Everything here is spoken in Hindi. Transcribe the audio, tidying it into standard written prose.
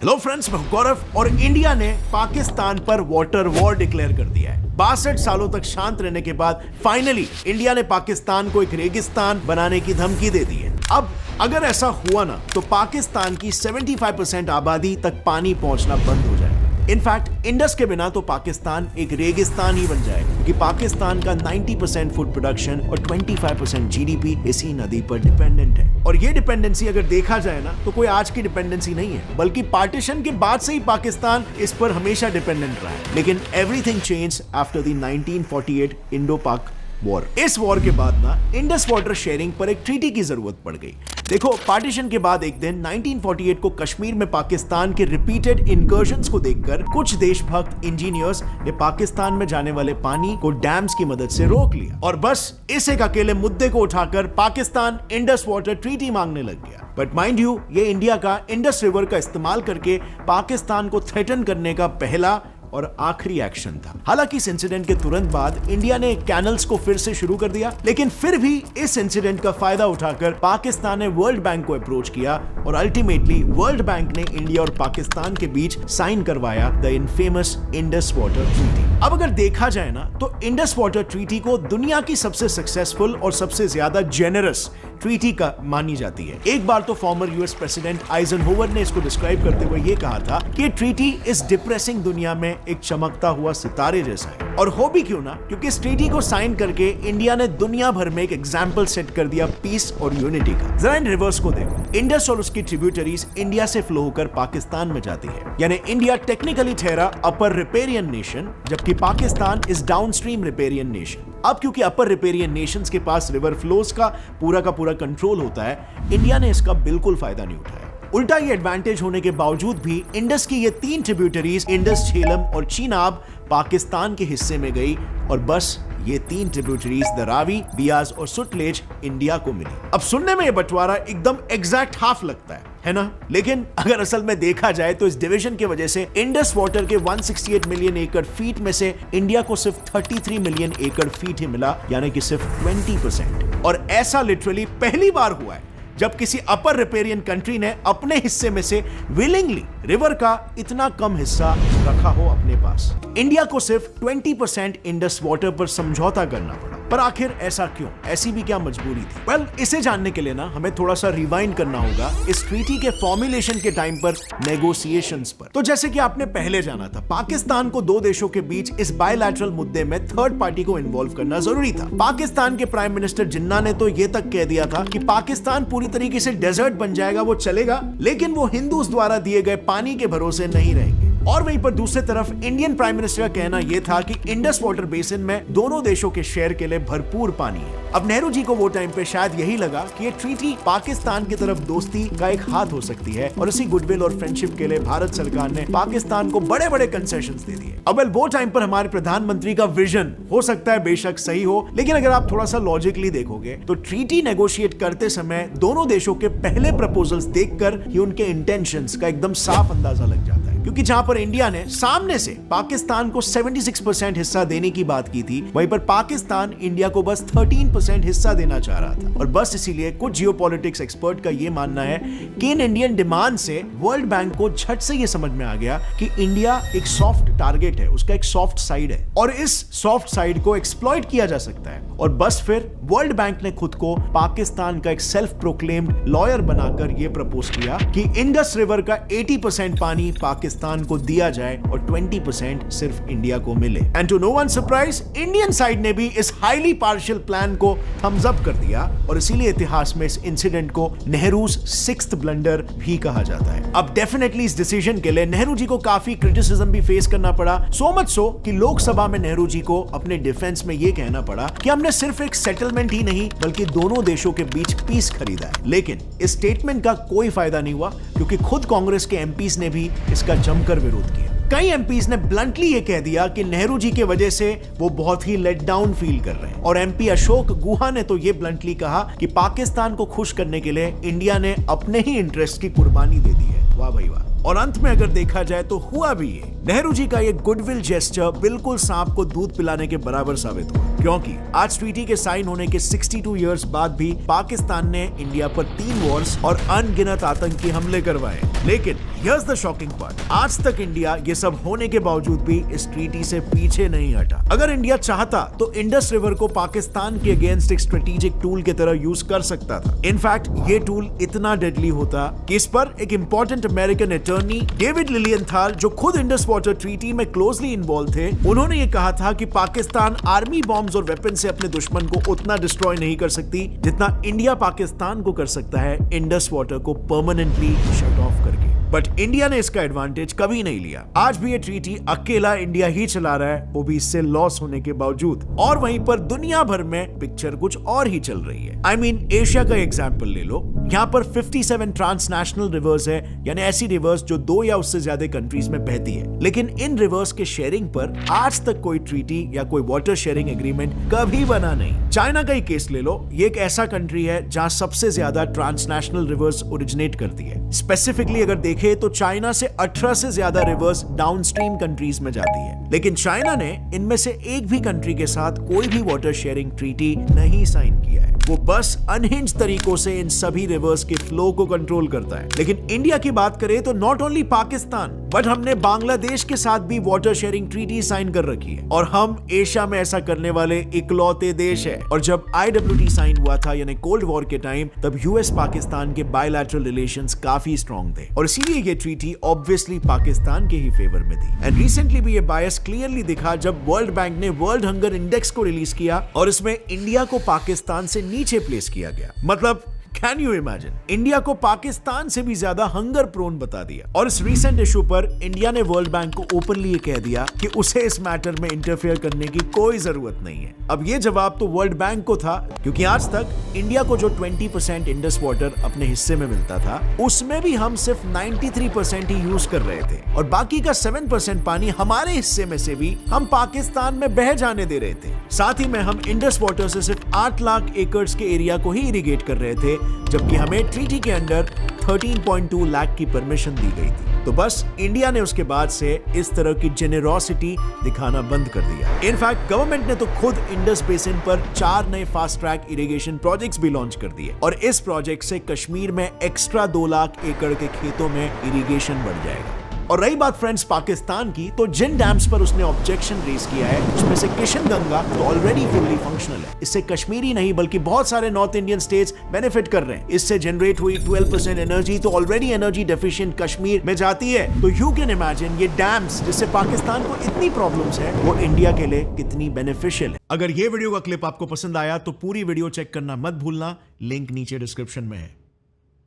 हेलो फ्रेंड्स, मैं गौरव और इंडिया ने पाकिस्तान पर वाटर वॉर डिक्लेयर कर दिया है। 62 सालों तक शांत रहने के बाद फाइनली इंडिया ने पाकिस्तान को एक रेगिस्तान बनाने की धमकी दे दी है। अब अगर ऐसा हुआ ना तो पाकिस्तान की 75% आबादी तक पानी पहुंचना बंद हो जाएगा। इनफैक्ट इंडस के बिना तो पाकिस्तान एक रेगिस्तान ही बन जाएगा, क्योंकि पाकिस्तान का 90% फूड प्रोडक्शन और 25% जीडीपी इसी नदी पर डिपेंडेंट है। और ये डिपेंडेंसी अगर देखा जाए ना तो कोई आज की डिपेंडेंसी नहीं है, बल्कि पार्टीशन के बाद से ही पाकिस्तान इस पर हमेशा डिपेंडेंट रहा है। लेकिन everything change after the 1948 Indo पाक वॉर। इस वॉर के बाद ना इंडस वाटर शेयरिंग पर एक ट्रीटी की जरूरत पड़ गई। देखो, पार्टीशन के बाद एक दिन 1948 को कश्मीर में पाकिस्तान के रिपीटेड इनकर्जन्स को देखकर कुछ देशभक्त इंजीनियर्स ने पाकिस्तान में जाने वाले पानी को डैम्स की मदद से रोक लिया और बस इस एक अकेले मुद्दे को उठाकर पाकिस्तान इंडस वाटर ट्रीटी मांगने लग गया। बट माइंड यू, ये इंडिया का इंडस रिवर का इस्तेमाल करके पाकिस्तान को थ्रेटन करने का पहला और आखिरी एक्शन था। हालांकि इस इंसिडेंट के तुरंत बाद इंडिया ने कैनल्स को फिर से शुरू कर दिया, लेकिन फिर भी इस इंसिडेंट का फायदा उठाकर पाकिस्तान ने वर्ल्ड बैंक को अप्रोच किया और अल्टीमेटली वर्ल्ड बैंक ने इंडिया और पाकिस्तान के बीच साइन करवाया the infamous Indus water treaty. अब अगर देखा जाए ना तो इंडस वाटर ट्रीटी को दुनिया की सबसे सक्सेसफुल और सबसे ज्यादा जेनरस ट्रीटी का मानी जाती है। एक बार तो फॉर्मर यूएस प्रेसिडेंट आइजनहोवर ने इसको डिस्क्राइब करते हुए ये कहा था कि ट्रीटी इस डिप्रेसिंग दुनिया में एक चमकता हुआ सितारे जैसा है। और हो भी क्यों ना, क्योंकि इस ट्रीटी को साइन करके इंडिया ने दुनिया भर में एक एग्जाम्पल सेट कर दिया पीस और यूनिटी का। जरा इन रिवर्स को देखो, इंडस और उसकी ट्रिब्यूटरीज इंडिया से फ्लो होकर पाकिस्तान में जाती है, यानी इंडिया टेक्निकली ठहरा अपर रिपेरियन नेशन, जबकि Pakistan is downstream riparian nation. अब क्योंकि अपर रिपेरियन नेशंस के पास रिवर फ्लोज का पूरा कंट्रोल होता है, इंडिया ने इसका बिल्कुल फायदा नहीं उठाया। उल्टा ये एडवांटेज होने के बावजूद भी इंडस की ये तीन ट्रिब्यूटरीज इंडस, झेलम और चीनाब पाकिस्तान के हिस्से में गई और बस ये तीन ट्रिब्यूटरीज द रावी, बियास और सुतलेज इंडिया को मिली। अब सुनने में ये बंटवारा एकदम एग्जैक्ट हाफ लगता है ना? लेकिन अगर असल में देखा जाए तो इस डिवीजन की वजह से इंडस वाटर के 168 मिलियन एकड़ फीट में से इंडिया को सिर्फ 33 मिलियन एकड़ फीट ही मिला, यानी कि सिर्फ 20%। और ऐसा लिटरली पहली बार हुआ है जब किसी अपर रिपेरियन कंट्री ने अपने हिस्से में से विलिंगली रिवर का इतना कम हिस्सा रखा हो अपने पास। इंडिया को सिर्फ 20% इंडस वाटर पर समझौता करना पड़ा। पर आखिर ऐसा क्यों? ऐसी भी क्या मजबूरी थी? वेल, इसे जानने के लिए ना हमें थोड़ा सा रिवाइंड करना होगा इस ट्रीटी के फॉर्मुलेशन के टाइम पर, नेगोशिएशंस पर। तो जैसे कि आपने पहले जाना था, पाकिस्तान को दो देशों के बीच इस बायलैटरल मुद्दे में थर्ड पार्टी को इन्वॉल्व करना जरूरी था। पाकिस्तान के प्राइम मिनिस्टर जिन्ना ने तो ये तक कह दिया था कि पाकिस्तान पूरी तरीके से डेजर्ट बन जाएगा, वो चलेगा, लेकिन वो हिंदूज द्वारा दिए गए पानी के भरोसे नहीं रहेंगे। और वहीं पर दूसरी तरफ इंडियन प्राइम मिनिस्टर का कहना यह था कि इंडस वाटर बेसिन में दोनों देशों के शेयर के लिए भरपूर पानी है। अब नेहरू जी को वो टाइम पे शायद यही लगा कि ये ट्रीटी पाकिस्तान की तरफ दोस्ती का एक हाथ हो सकती है, और इसी गुडविल और फ्रेंडशिप के लिए भारत सरकार ने पाकिस्तान को बड़े बड़े कंसेशंस दे दिए। अब वो टाइम पर हमारे प्रधानमंत्री का विजन हो सकता है बेशक सही हो, लेकिन अगर आप थोड़ा सा लॉजिकली देखोगे तो ट्रीटी नेगोशिएट करते समय दोनों देशों के पहले प्रपोजल्स देखकर ही उनके इंटेंशंस का एकदम साफ अंदाजा लग जाता है। क्योंकि जहां पर इंडिया ने सामने से पाकिस्तान को 76% हिस्सा देने की बात की थी, वहीं पर पाकिस्तान इंडिया को बस 13% हिस्सा देना चाह रहा था। और बस इसीलिए कुछ जियोपॉलिटिक्स एक्सपर्ट का यह मानना है कि इन इंडियन डिमांड से वर्ल्ड बैंक को झट से यह समझ में आ गया कि इंडिया एक सॉफ्ट टारगेट है, उसका एक सॉफ्ट साइड है और इस सॉफ्ट साइड को एक्सप्लॉइट किया जा सकता है। और बस फिर वर्ल्ड बैंक ने खुद को पाकिस्तान का एक सेल्फ प्रोक्लेम्ड लॉयर बनाकर यह प्रपोज किया कि इंडस रिवर का 80% पानी पाकिस्तान को दिया जाए और 20% सिर्फ इंडिया को मिले। And to no one surprise, Indian side ने भी इस हाईली पार्शियल प्लान को थम्स अप कर दिया और इसीलिए इतिहास में इस इंसिडेंट को नेहरूज 6th ब्लंडर भी कहा जाता है। अब डेफिनेटली इस डिसीजन के लिए नेहरू जी को काफी क्रिटिसिज्म भी फेस करना पड़ा, सो मच सो कि लोकसभा में नेहरू जी को अपने डिफेंस में यह कहना पड़ा कि हमने सिर्फ एक सेटलमेंट ही नहीं बल्कि दोनों देशों के बीच पीस खरीदा है। लेकिन इस स्टेटमेंट का कोई फायदा नहीं हुआ, क्योंकि खुद कांग्रेस के एमपीज ने भी इसका जमकर विरोध किया। कई एमपीज ने ब्लंटली ये कह दिया कि नेहरू जी की वजह से वो बहुत ही लेट डाउन फील कर रहे हैं। और एमपी अशोक गुहा ने तो ये ब्लंटली कहा कि पाकिस्तान को खुश करने के लिए इंडिया ने अपने ही इंटरेस्ट की कुर्बानी दे दी है। वाह भाई वाह। और अंत में अगर देखा जाए तो हुआ भी ये, नेहरू जी का ये गुडविल जेस्चर बिल्कुल सांप को दूध पिलाने के बराबर साबित हुआ, क्योंकि आज ट्रीटी के साइन होने के 62 इयर्स बाद भी पाकिस्तान ने इंडिया पर 3 वॉर्स और अनगिनत आतंकी हमले करवाए। लेकिन हियर्स द शॉकिंग पार्ट, आज तक इंडिया ये सब होने के बावजूद भी इस ट्रीटी से पीछे नहीं हटा। अगर इंडिया चाहता तो इंडस रिवर को पाकिस्तान के अगेंस्ट एक स्ट्रेटेजिक टूल की तरह यूज कर सकता था। इनफैक्ट ये टूल इतना डेडली होता कि इस पर एक इंपॉर्टेंट अमेरिकन अटॉर्नी डेविड लिलियंथाल, जो खुद इंडस वाटर ट्रीटी में क्लोजली इन्वॉल्व थे, उन्होंने ये कहा था कि पाकिस्तान आर्मी बॉम्ब्स और वेपन से अपने दुश्मन को उतना डिस्ट्रॉय नहीं कर सकती जितना इंडिया पाकिस्तान को कर सकता है इंडस वाटर को परमानेंटली शट ऑफ करके। बट इंडिया ने इसका एडवांटेज कभी नहीं लिया। आज भी ये ट्रीटी अकेला इंडिया ही चला रहा है, वो भी इससे लॉस होने के बावजूद। और वहीं पर दुनिया भर में पिक्चर कुछ और ही चल रही है। I mean, एशिया का एग्जांपल ले लो। यहाँ पर 57 ट्रांसनेशनल रिवर्स है, यानी ऐसी रिवर्स जो 2 या उससे ज्यादा कंट्रीज में बहती है। लेकिन इन रिवर्स के शेयरिंग पर आज तक कोई ट्रीटी या कोई वाटर शेयरिंग एग्रीमेंट कभी बना नहीं। चाइना का ही केस ले लो। ये एक ऐसा कंट्री है जहाँ सबसे ज्यादा ट्रांसनेशनल रिवर्स ओरिजिनेट करती है। स्पेसिफिकली अगर देखें तो चाइना से 18 से ज्यादा रिवर्स डाउनस्ट्रीम कंट्रीज में जाती है। लेकिन चाइना ने इनमें से एक भी कंट्री के साथ कोई भी वाटर शेयरिंग ट्रीटी नहीं साइन किया है। वो बस अनहिंज तरीकों से इन सभी रिवर्स के फ्लो को कंट्रोल करता है। लेकिन इंडिया की बात करें तो नॉट ओनली पाकिस्तान बट हमने बांग्लादेश के साथ भी वाटर शेयरिंग ट्रीटी साइन कर रखी है, और हम एशिया में ऐसा करने वाले इकलौते देश है। और जब IWT साइन हुआ था यानी कोल्ड वॉर के टाइम, तब यूएस पाकिस्तान के बायलैटरल रिलेशंस काफी स्ट्रॉन्ग थे, और इसीलिए ये ट्रीटी ऑब्वियसली पाकिस्तान के ही फेवर में थी। एंड रिसेंटली भी ये बायस क्लियरली दिखा जब वर्ल्ड बैंक ने वर्ल्ड हंगर इंडेक्स को रिलीज किया और इसमें इंडिया को पाकिस्तान से नीचे प्लेस किया गया। मतलब कैन यू इमेजिन, इंडिया को पाकिस्तान से भी ज्यादा हंगर प्रोन बता दिया। और इस रीसेंट इशू पर इंडिया ने वर्ल्ड बैंक को ओपनली ये कह दिया कि उसे इस मैटर में इंटरफेयर करने की कोई जरूरत नहीं है। अब ये जवाब तो वर्ल्ड बैंक को था, क्योंकि आज तक इंडिया को जो 20% इंडस वाटर अपने हिस्से में मिलता था, उसमें भी हम सिर्फ 93% ही यूज कर रहे थे, और बाकी का 7% पानी हमारे हिस्से में से भी हम पाकिस्तान में बह जाने दे रहे थे। साथ ही में हम इंडस वाटर से सिर्फ 8 लाख एकड़ के एरिया को ही इरिगेट कर रहे थे, जबकि हमें ट्रीटी के अंडर 13.2 लाख की परमिशन दी गई थी। तो बस इंडिया ने उसके बाद से इस तरह की जेनेरोसिटी दिखाना बंद कर दिया। इनफैक्ट गवर्नमेंट ने तो खुद इंडस बेसिन पर 4 नए फास्ट ट्रैक इरिगेशन प्रोजेक्ट्स भी लॉन्च कर दिए, और इस प्रोजेक्ट से कश्मीर में एक्स्ट्रा 2 लाख एकड़ के खेतों में इरिगेशन बढ़ जाएगा। और रही बात फ्रेंड्स पाकिस्तान की, तो जिन डैम्स पर उसने ऑब्जेक्शन रेज किया है उसमें से किशनगंगा तो ऑलरेडी फुल्ली फंक्शनल है। इससे कश्मीर ही नहीं बल्कि बहुत सारे नॉर्थ इंडियन स्टेट्स बेनिफिट कर रहे हैं। इससे जनरेट हुई 12% एनर्जी तो ऑलरेडी एनर्जी डेफिशिएंट कश्मीर में जाती है। तो यू कैन इमेजिन ये डैम्स जिससे पाकिस्तान को इतनी प्रॉब्लम्स है, वो इंडिया के लिए कितनी बेनिफिशियल है। अगर ये वीडियो का क्लिप आपको पसंद आया तो पूरी वीडियो चेक करना मत भूलना, लिंक नीचे डिस्क्रिप्शन में है।